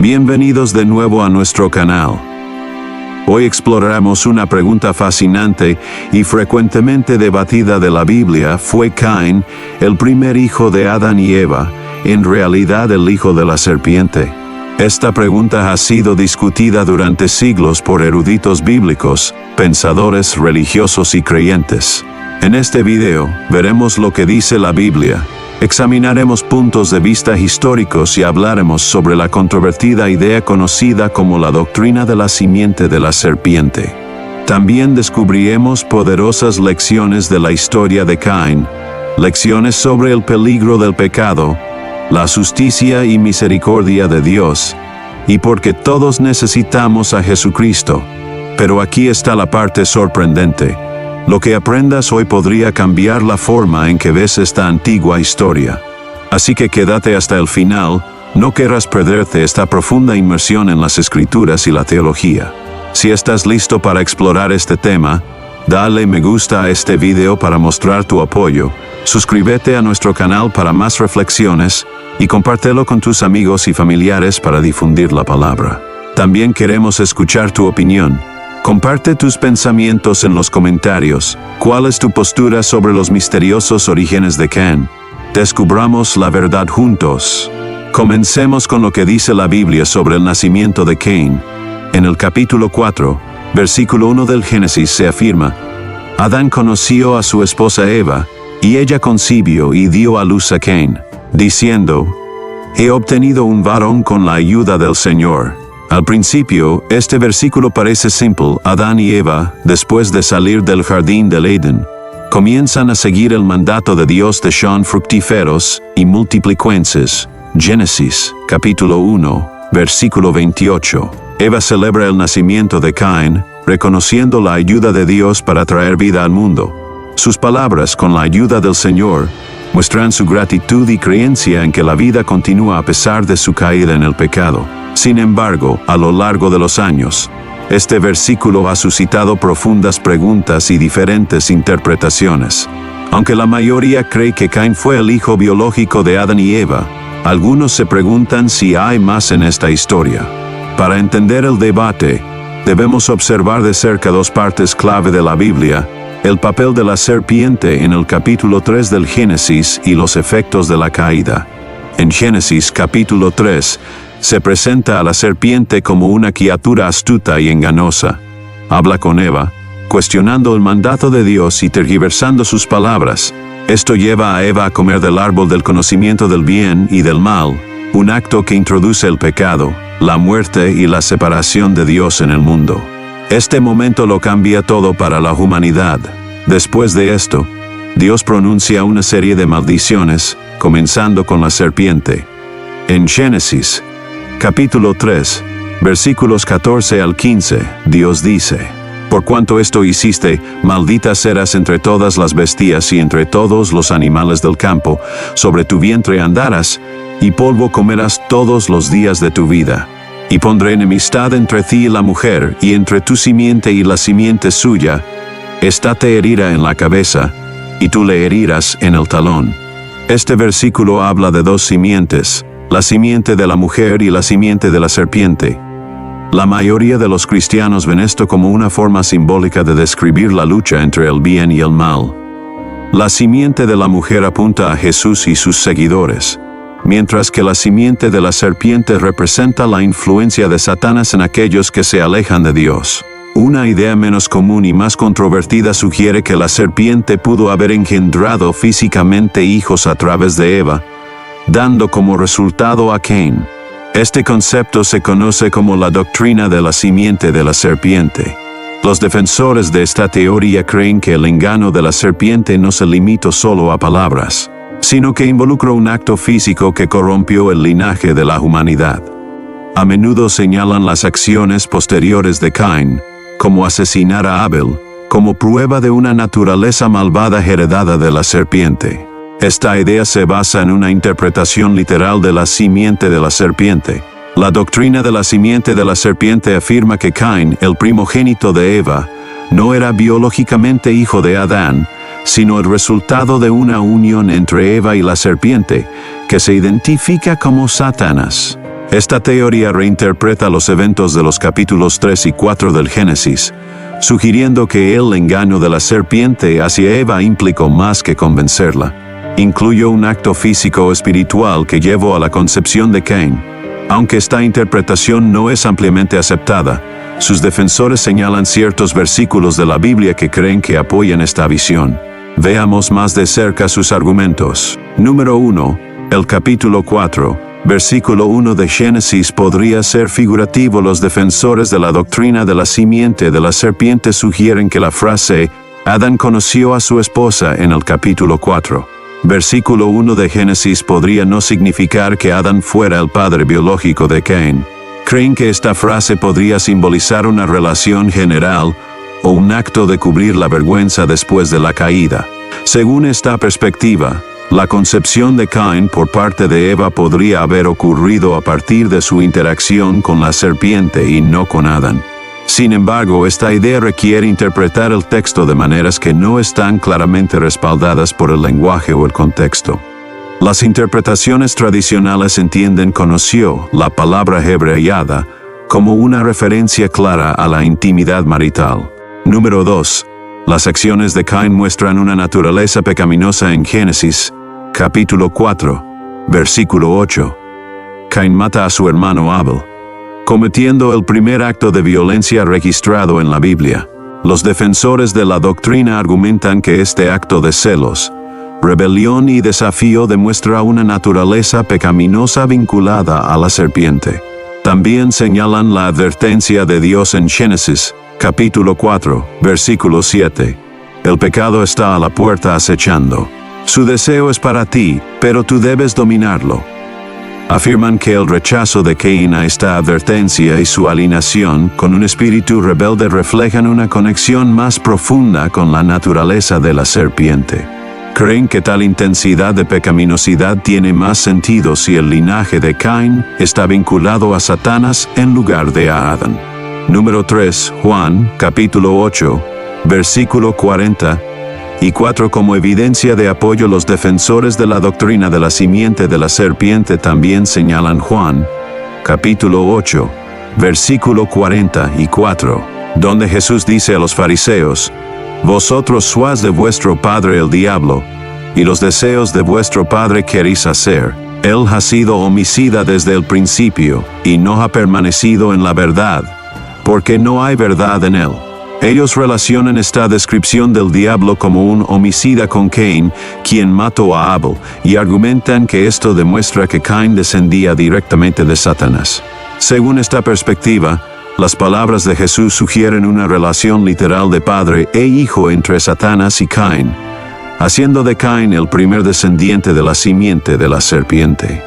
Bienvenidos de nuevo a nuestro canal. Hoy exploraremos una pregunta fascinante y frecuentemente debatida de la Biblia. ¿Fue Caín, el primer hijo de Adán y Eva, en realidad el hijo de la serpiente? Esta pregunta ha sido discutida durante siglos por eruditos bíblicos, pensadores religiosos y creyentes. En este video, veremos lo que dice la Biblia. Examinaremos puntos de vista históricos y hablaremos sobre la controvertida idea conocida como la doctrina de la simiente de la serpiente. También descubriremos poderosas lecciones de la historia de Caín, lecciones sobre el peligro del pecado, la justicia y misericordia de Dios, y porque todos necesitamos a Jesucristo. Pero aquí está la parte sorprendente. Lo que aprendas hoy podría cambiar la forma en que ves esta antigua historia. Así que quédate hasta el final, no querrás perderte esta profunda inmersión en las Escrituras y la teología. Si estás listo para explorar este tema, dale me gusta a este video para mostrar tu apoyo, suscríbete a nuestro canal para más reflexiones y compártelo con tus amigos y familiares para difundir la palabra. También queremos escuchar tu opinión. Comparte tus pensamientos en los comentarios. ¿Cuál es tu postura sobre los misteriosos orígenes de Caín? Descubramos la verdad juntos. Comencemos con lo que dice la Biblia sobre el nacimiento de Caín. En el capítulo 4, versículo 1 del Génesis se afirma: Adán conoció a su esposa Eva, y ella concibió y dio a luz a Caín, diciendo: He obtenido un varón con la ayuda del Señor. Al principio, este versículo parece simple. Adán y Eva, después de salir del jardín del Edén, comienzan a seguir el mandato de Dios de sean fructíferos y multiplíquense. Génesis, capítulo 1, versículo 28. Eva celebra el nacimiento de Caín, reconociendo la ayuda de Dios para traer vida al mundo. Sus palabras, con la ayuda del Señor, muestran su gratitud y creencia en que la vida continúa a pesar de su caída en el pecado. Sin embargo, a lo largo de los años, este versículo ha suscitado profundas preguntas y diferentes interpretaciones. Aunque la mayoría cree que Caín fue el hijo biológico de Adán y Eva, algunos se preguntan si hay más en esta historia. Para entender el debate, debemos observar de cerca dos partes clave de la Biblia: el papel de la serpiente en el capítulo 3 del Génesis y los efectos de la caída. En Génesis capítulo 3, se presenta a la serpiente como una criatura astuta y engañosa. Habla con Eva, cuestionando el mandato de Dios y tergiversando sus palabras. Esto lleva a Eva a comer del árbol del conocimiento del bien y del mal, un acto que introduce el pecado, la muerte y la separación de Dios en el mundo. Este momento lo cambia todo para la humanidad. Después de esto, Dios pronuncia una serie de maldiciones, comenzando con la serpiente. En Génesis capítulo 3, versículos 14 al 15, Dios dice: Por cuanto esto hiciste, maldita serás entre todas las bestias y entre todos los animales del campo, sobre tu vientre andarás, y polvo comerás todos los días de tu vida. Y pondré enemistad entre ti y la mujer, y entre tu simiente y la simiente suya. Ésta te herirá en la cabeza, y tú le herirás en el talón. Este versículo habla de dos simientes: la simiente de la mujer y la simiente de la serpiente. La mayoría de los cristianos ven esto como una forma simbólica de describir la lucha entre el bien y el mal. La simiente de la mujer apunta a Jesús y sus seguidores, mientras que la simiente de la serpiente representa la influencia de Satanás en aquellos que se alejan de Dios. Una idea menos común y más controvertida sugiere que la serpiente pudo haber engendrado físicamente hijos a través de Eva, dando como resultado a Caín. Este concepto se conoce como la doctrina de la simiente de la serpiente. Los defensores de esta teoría creen que el engaño de la serpiente no se limitó solo a palabras, sino que involucró un acto físico que corrompió el linaje de la humanidad. A menudo señalan las acciones posteriores de Caín, como asesinar a Abel, como prueba de una naturaleza malvada heredada de la serpiente. Esta idea se basa en una interpretación literal de la simiente de la serpiente. La doctrina de la simiente de la serpiente afirma que Caín, el primogénito de Eva, no era biológicamente hijo de Adán, sino el resultado de una unión entre Eva y la serpiente, que se identifica como Satanás. Esta teoría reinterpreta los eventos de los capítulos 3 y 4 del Génesis, sugiriendo que el engaño de la serpiente hacia Eva implicó más que convencerla. Incluyó un acto físico o espiritual que llevó a la concepción de Caín. Aunque esta interpretación no es ampliamente aceptada, sus defensores señalan ciertos versículos de la Biblia que creen que apoyan esta visión. Veamos más de cerca sus argumentos. Número 1. El capítulo 4. Versículo 1 de Génesis podría ser figurativo. Los defensores de la doctrina de la simiente de la serpiente sugieren que la frase Adán conoció a su esposa en el capítulo 4. Versículo 1 de Génesis podría no significar que Adán fuera el padre biológico de Caín. Creen que esta frase podría simbolizar una relación general o un acto de cubrir la vergüenza después de la caída. Según esta perspectiva, la concepción de Caín por parte de Eva podría haber ocurrido a partir de su interacción con la serpiente y no con Adán. Sin embargo, esta idea requiere interpretar el texto de maneras que no están claramente respaldadas por el lenguaje o el contexto. Las interpretaciones tradicionales entienden conoció la palabra hebreada como una referencia clara a la intimidad marital. Número 2. Las acciones de Caín muestran una naturaleza pecaminosa en Génesis, capítulo 4, versículo 8. Caín mata a su hermano Abel, cometiendo el primer acto de violencia registrado en la Biblia. Los defensores de la doctrina argumentan que este acto de celos, rebelión y desafío demuestra una naturaleza pecaminosa vinculada a la serpiente. También señalan la advertencia de Dios en Génesis, capítulo 4, versículo 7. El pecado está a la puerta acechando. Su deseo es para ti, pero tú debes dominarlo. Afirman que el rechazo de Caín a esta advertencia y su alineación con un espíritu rebelde reflejan una conexión más profunda con la naturaleza de la serpiente. Creen que tal intensidad de pecaminosidad tiene más sentido si el linaje de Caín está vinculado a Satanás en lugar de a Adán. Número 3. Juan, capítulo 8, versículo 40. Y 4. Como evidencia de apoyo, los defensores de la doctrina de la simiente de la serpiente también señalan Juan, capítulo 8, versículo 44, donde Jesús dice a los fariseos, «Vosotros sois de vuestro padre el diablo, y los deseos de vuestro padre queréis hacer. Él ha sido homicida desde el principio, y no ha permanecido en la verdad, porque no hay verdad en él». Ellos relacionan esta descripción del diablo como un homicida con Caín, quien mató a Abel, y argumentan que esto demuestra que Caín descendía directamente de Satanás. Según esta perspectiva, las palabras de Jesús sugieren una relación literal de padre e hijo entre Satanás y Caín, haciendo de Caín el primer descendiente de la simiente de la serpiente.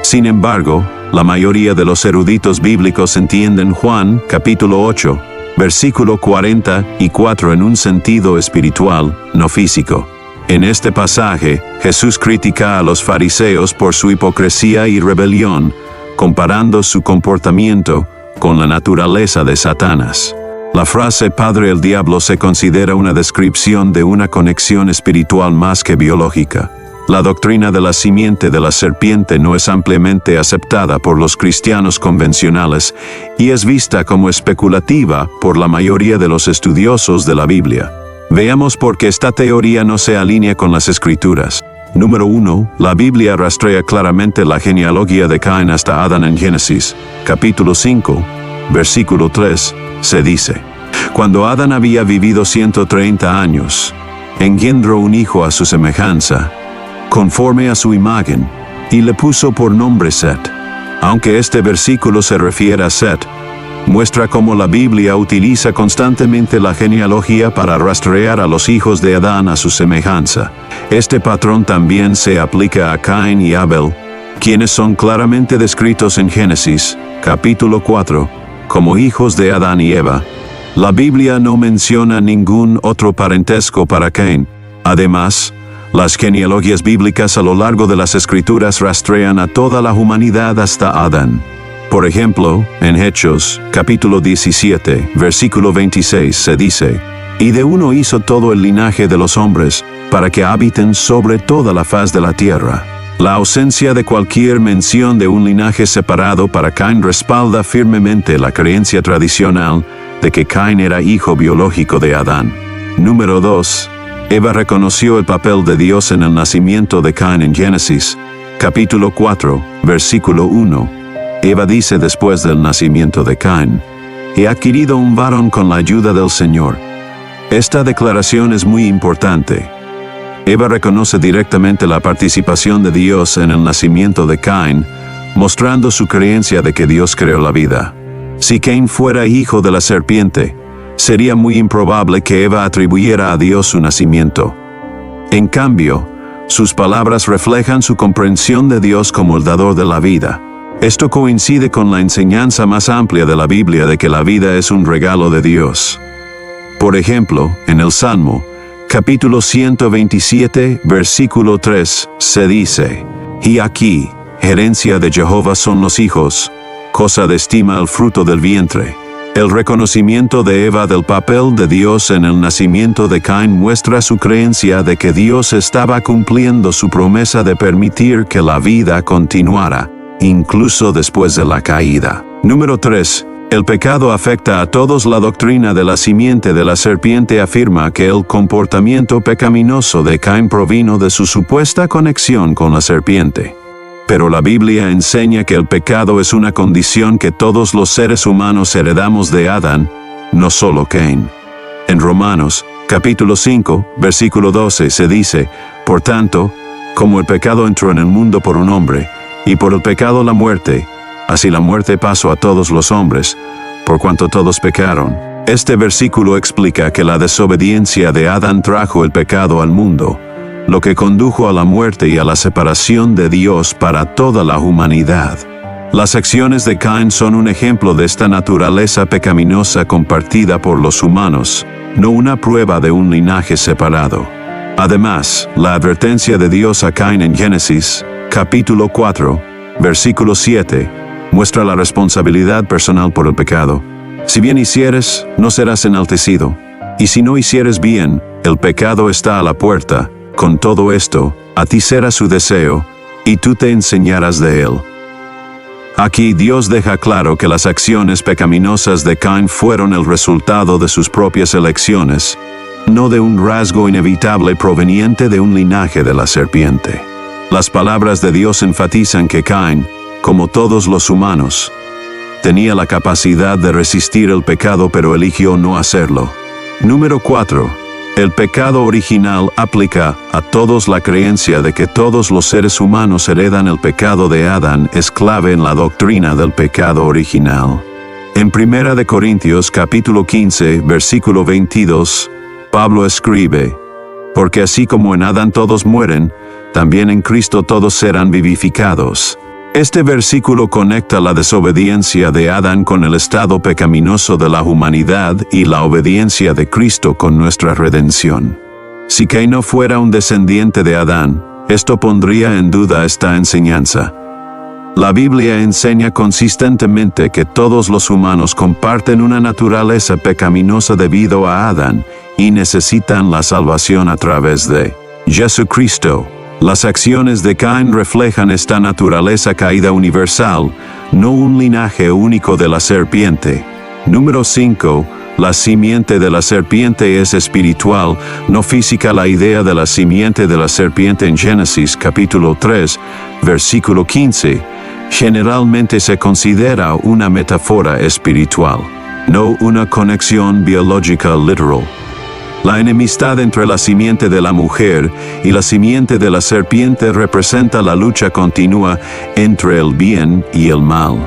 Sin embargo, la mayoría de los eruditos bíblicos entienden Juan, capítulo 8, versículo 44 en un sentido espiritual, no físico. En este pasaje, Jesús critica a los fariseos por su hipocresía y rebelión, comparando su comportamiento con la naturaleza de Satanás. La frase Padre el Diablo se considera una descripción de una conexión espiritual más que biológica. La doctrina de la simiente de la serpiente no es ampliamente aceptada por los cristianos convencionales y es vista como especulativa por la mayoría de los estudiosos de la Biblia. Veamos por qué esta teoría no se alinea con las Escrituras. Número 1. La Biblia rastrea claramente la genealogía de Caín hasta Adán en Génesis, capítulo 5, versículo 3, se dice: Cuando Adán había vivido 130 años, engendró un hijo a su semejanza, conforme a su imagen, y le puso por nombre Set. Aunque este versículo se refiere a Set, muestra cómo la Biblia utiliza constantemente la genealogía para rastrear a los hijos de Adán a su semejanza. Este patrón también se aplica a Caín y Abel, quienes son claramente descritos en Génesis, capítulo 4, como hijos de Adán y Eva. La Biblia no menciona ningún otro parentesco para Caín. Además, las genealogías bíblicas a lo largo de las Escrituras rastrean a toda la humanidad hasta Adán. Por ejemplo, en Hechos, capítulo 17, versículo 26, se dice: Y de uno hizo todo el linaje de los hombres, para que habiten sobre toda la faz de la tierra. La ausencia de cualquier mención de un linaje separado para Caín respalda firmemente la creencia tradicional de que Caín era hijo biológico de Adán. Número 2. Eva reconoció el papel de Dios en el nacimiento de Caín en Génesis, capítulo 4, versículo 1. Eva dice después del nacimiento de Caín: «He adquirido un varón con la ayuda del Señor». Esta declaración es muy importante. Eva reconoce directamente la participación de Dios en el nacimiento de Caín, mostrando su creencia de que Dios creó la vida. Si Caín fuera hijo de la serpiente, sería muy improbable que Eva atribuyera a Dios su nacimiento. En cambio, sus palabras reflejan su comprensión de Dios como el dador de la vida. Esto coincide con la enseñanza más amplia de la Biblia de que la vida es un regalo de Dios. Por ejemplo, en el Salmo, capítulo 127, versículo 3, se dice: «Y aquí, herencia de Jehová son los hijos, cosa de estima el fruto del vientre». El reconocimiento de Eva del papel de Dios en el nacimiento de Caín muestra su creencia de que Dios estaba cumpliendo su promesa de permitir que la vida continuara, incluso después de la caída. Número 3. El pecado afecta a todos. La doctrina de la simiente de la serpiente afirma que el comportamiento pecaminoso de Caín provino de su supuesta conexión con la serpiente. Pero la Biblia enseña que el pecado es una condición que todos los seres humanos heredamos de Adán, no solo Caín. En Romanos, capítulo 5, versículo 12 se dice: «Por tanto, como el pecado entró en el mundo por un hombre, y por el pecado la muerte, así la muerte pasó a todos los hombres, por cuanto todos pecaron». Este versículo explica que la desobediencia de Adán trajo el pecado al mundo, lo que condujo a la muerte y a la separación de Dios para toda la humanidad. Las acciones de Caín son un ejemplo de esta naturaleza pecaminosa compartida por los humanos, no una prueba de un linaje separado. Además, la advertencia de Dios a Caín en Génesis, capítulo 4, versículo 7, muestra la responsabilidad personal por el pecado. «Si bien hicieres, no serás enaltecido, y si no hicieres bien, el pecado está a la puerta. Con todo esto, a ti será su deseo, y tú te enseñarás de él». Aquí Dios deja claro que las acciones pecaminosas de Caín fueron el resultado de sus propias elecciones, no de un rasgo inevitable proveniente de un linaje de la serpiente. Las palabras de Dios enfatizan que Caín, como todos los humanos, tenía la capacidad de resistir el pecado, pero eligió no hacerlo. Número 4. El pecado original aplica a todos. La creencia de que todos los seres humanos heredan el pecado de Adán es clave en la doctrina del pecado original. En 1 Corintios capítulo 15, versículo 22, Pablo escribe: «Porque así como en Adán todos mueren, también en Cristo todos serán vivificados». Este versículo conecta la desobediencia de Adán con el estado pecaminoso de la humanidad y la obediencia de Cristo con nuestra redención. Si Caín no fuera un descendiente de Adán, esto pondría en duda esta enseñanza. La Biblia enseña consistentemente que todos los humanos comparten una naturaleza pecaminosa debido a Adán y necesitan la salvación a través de Jesucristo. Las acciones de Caín reflejan esta naturaleza caída universal, no un linaje único de la serpiente. Número 5. La simiente de la serpiente es espiritual, no física. La idea de la simiente de la serpiente en Génesis capítulo 3, versículo 15, generalmente se considera una metáfora espiritual, no una conexión biológica literal. La enemistad entre la simiente de la mujer y la simiente de la serpiente representa la lucha continua entre el bien y el mal.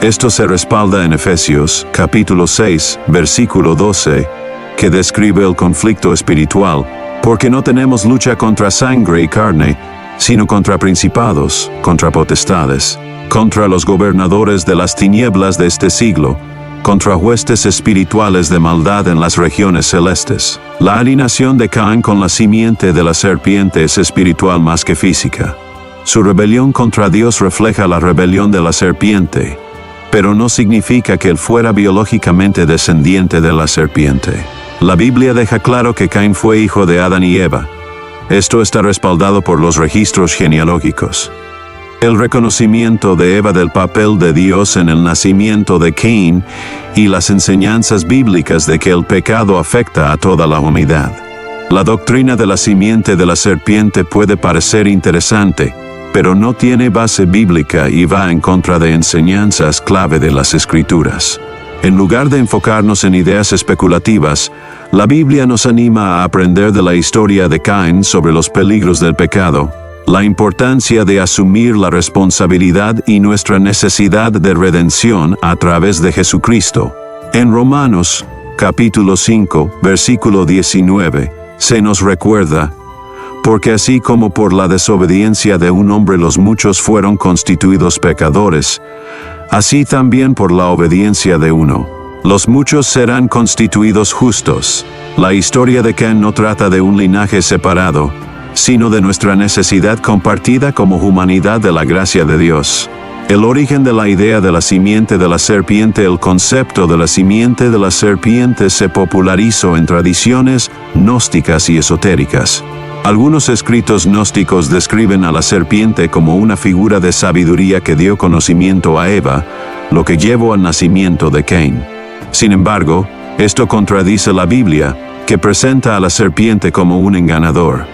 Esto se respalda en Efesios, capítulo 6, versículo 12, que describe el conflicto espiritual, porque no tenemos lucha contra sangre y carne, sino contra principados, contra potestades, contra los gobernadores de las tinieblas de este siglo, contra huestes espirituales de maldad en las regiones celestes. La alineación de Caín con la simiente de la serpiente es espiritual más que física. Su rebelión contra Dios refleja la rebelión de la serpiente, pero no significa que él fuera biológicamente descendiente de la serpiente. La Biblia deja claro que Caín fue hijo de Adán y Eva, Esto está respaldado por los registros genealógicos. El reconocimiento de Eva del papel de Dios en el nacimiento de Caín y las enseñanzas bíblicas de que el pecado afecta a toda la humanidad. La doctrina de la simiente de la serpiente puede parecer interesante, pero no tiene base bíblica y va en contra de enseñanzas clave de las Escrituras. En lugar de enfocarnos en ideas especulativas, la Biblia nos anima a aprender de la historia de Caín sobre los peligros del pecado, la importancia de asumir la responsabilidad y nuestra necesidad de redención a través de Jesucristo. En Romanos, capítulo 5, versículo 19, se nos recuerda: porque así como por la desobediencia de un hombre los muchos fueron constituidos pecadores, así también por la obediencia de uno, los muchos serán constituidos justos. La historia de Caín no trata de un linaje separado, sino de nuestra necesidad compartida como humanidad de la gracia de Dios. El origen de la idea de la simiente de la serpiente. El concepto de la simiente de la serpiente se popularizó en tradiciones gnósticas y esotéricas. Algunos escritos gnósticos describen a la serpiente como una figura de sabiduría que dio conocimiento a Eva, lo que llevó al nacimiento de Caín. Sin embargo, esto contradice la Biblia, que presenta a la serpiente como un engañador.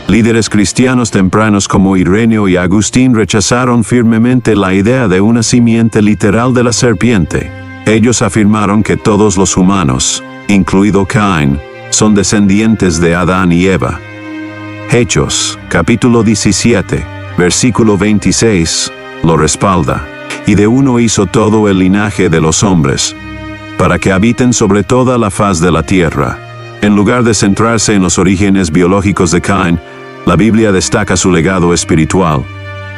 Líderes cristianos tempranos como Ireneo y Agustín rechazaron firmemente la idea de una simiente literal de la serpiente. Ellos afirmaron que todos los humanos, incluido Caín, son descendientes de Adán y Eva. Hechos, capítulo 17, versículo 26, lo respalda. Y de uno hizo todo el linaje de los hombres, para que habiten sobre toda la faz de la tierra. En lugar de centrarse en los orígenes biológicos de Caín, la Biblia destaca su legado espiritual.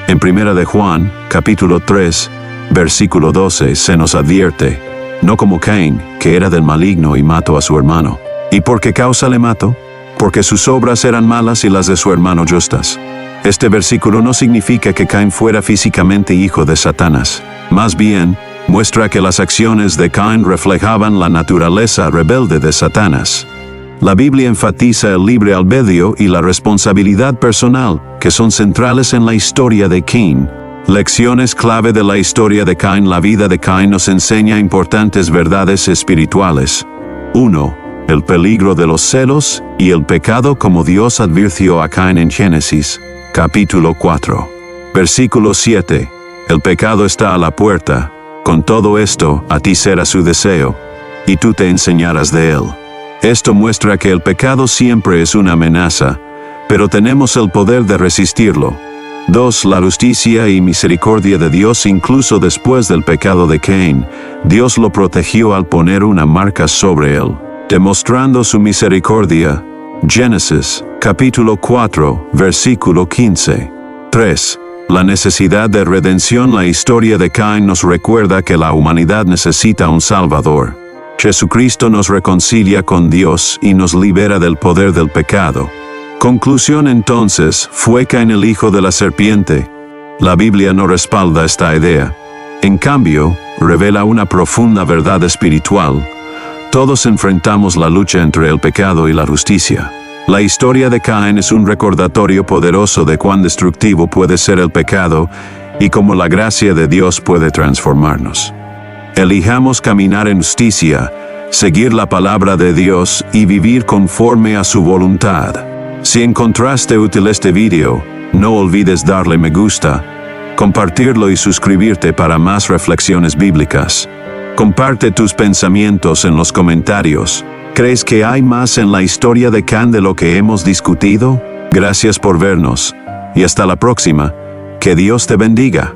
En 1 de Juan, capítulo 3, versículo 12, se nos advierte: no como Caín, que era del maligno y mató a su hermano. ¿Y por qué causa le mató? Porque sus obras eran malas y las de su hermano justas. Este versículo no significa que Caín fuera físicamente hijo de Satanás. Más bien, muestra que las acciones de Caín reflejaban la naturaleza rebelde de Satanás. La Biblia enfatiza el libre albedrío y la responsabilidad personal, que son centrales en la historia de Caín. Lecciones clave de la historia de Caín. La vida de Caín nos enseña importantes verdades espirituales. 1. El peligro de los celos y el pecado, como Dios advirtió a Caín en Génesis, capítulo 4. Versículo 7. El pecado está a la puerta. Con todo esto, a ti será su deseo, y tú te enseñarás de él. Esto muestra que el pecado siempre es una amenaza, pero tenemos el poder de resistirlo. 2. La justicia y misericordia de Dios. Incluso después del pecado de Caín, Dios lo protegió al poner una marca sobre él, demostrando su misericordia. Génesis, capítulo 4, versículo 15. 3. La necesidad de redención. La historia de Caín nos recuerda que la humanidad necesita un Salvador. Jesucristo nos reconcilia con Dios y nos libera del poder del pecado. Conclusión entonces: ¿fue Caín el hijo de la serpiente? La Biblia no respalda esta idea. En cambio, revela una profunda verdad espiritual. Todos enfrentamos la lucha entre el pecado y la justicia. La historia de Caín es un recordatorio poderoso de cuán destructivo puede ser el pecado y cómo la gracia de Dios puede transformarnos. Elijamos caminar en justicia, seguir la palabra de Dios y vivir conforme a su voluntad. Si encontraste útil este video, no olvides darle me gusta, compartirlo y suscribirte para más reflexiones bíblicas. Comparte tus pensamientos en los comentarios. ¿Crees que hay más en la historia de Caín de lo que hemos discutido? Gracias por vernos, y hasta la próxima. Que Dios te bendiga.